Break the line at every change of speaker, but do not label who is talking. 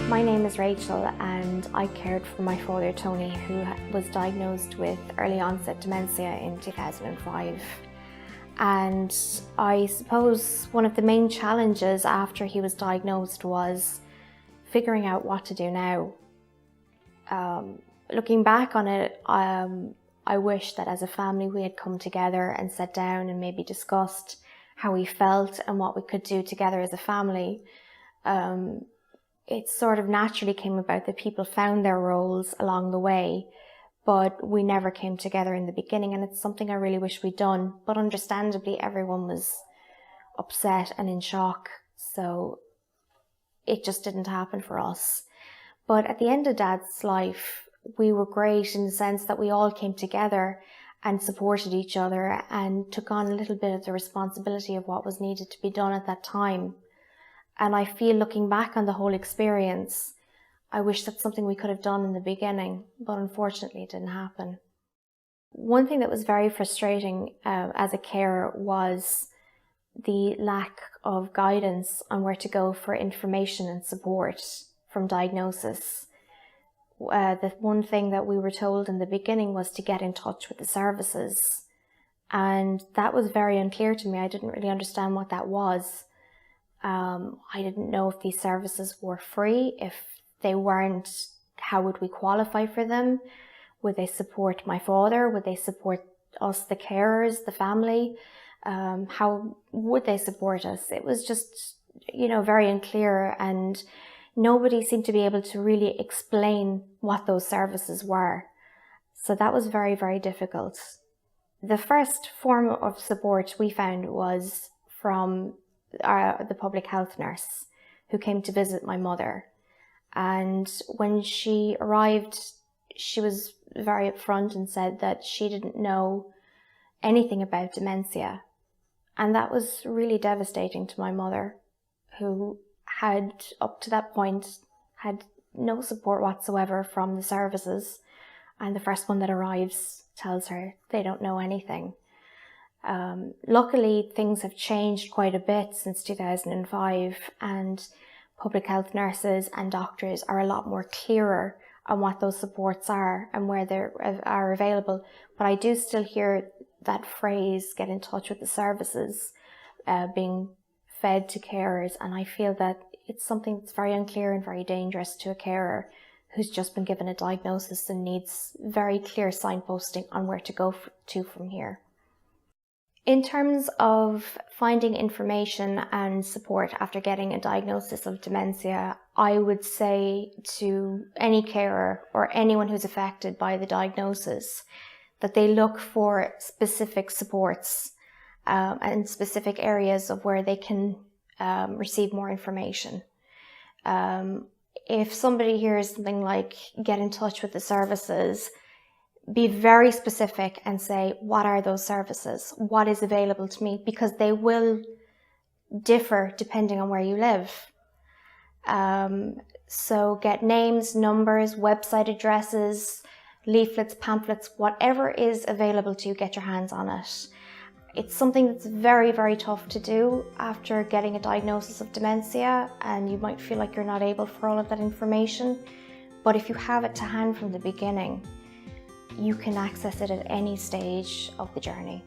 My name is Rachel and I cared for my father Tony, who was diagnosed with early onset dementia in 2005. And I suppose one of the main challenges after he was diagnosed was figuring out what to do now. Looking back on it, I wish that as a family we had come together and sat down and maybe discussed how we felt and what we could do together as a family. It sort of naturally came about that people found their roles along the way, but we never came together in the beginning, and it's something I really wish we'd done. But understandably, everyone was upset and in shock, so it just didn't happen for us. But at the end of Dad's life, we were great in the sense that we all came together and supported each other and took on a little bit of the responsibility of what was needed to be done at that time. And I feel, looking back on the whole experience, I wish that's something we could have done in the beginning, but unfortunately it didn't happen. One thing that was very frustrating as a carer was the lack of guidance on where to go for information and support from diagnosis. The one thing that we were told in the beginning was to get in touch with the services, and that was very unclear to me. I didn't really understand what that was. I didn't know if these services were free. If they weren't, how would we qualify for them? Would they support my father? Would they support us, the carers, the family? How would they support us? It was just, very unclear, and nobody seemed to be able to really explain what those services were. So that was very, very difficult. The first form of support we found was from the public health nurse who came to visit my mother. And when she arrived, she was very upfront and said that she didn't know anything about dementia. And that was really devastating to my mother, who had, up to that point, had no support whatsoever from the services. And the first one that arrives tells her they don't know anything. Luckily, things have changed quite a bit since 2005, and public health nurses and doctors are a lot more clearer on what those supports are and where they are available. But I do still hear that phrase, get in touch with the services, being fed to carers, and I feel that it's something that's very unclear and very dangerous to a carer who's just been given a diagnosis and needs very clear signposting on where to go to from here. In terms of finding information and support after getting a diagnosis of dementia, I would say to any carer or anyone who's affected by the diagnosis that they look for specific supports and specific areas of where they can receive more information. If somebody hears something like get in touch with the services, be very specific and say, what are those services? What is available to me? Because they will differ depending on where you live. So get names, numbers, website addresses, leaflets, pamphlets, whatever is available to you, get your hands on it. It's something that's very, very tough to do after getting a diagnosis of dementia, and you might feel like you're not able for all of that information. But if you have it to hand from the beginning, you can access it at any stage of the journey.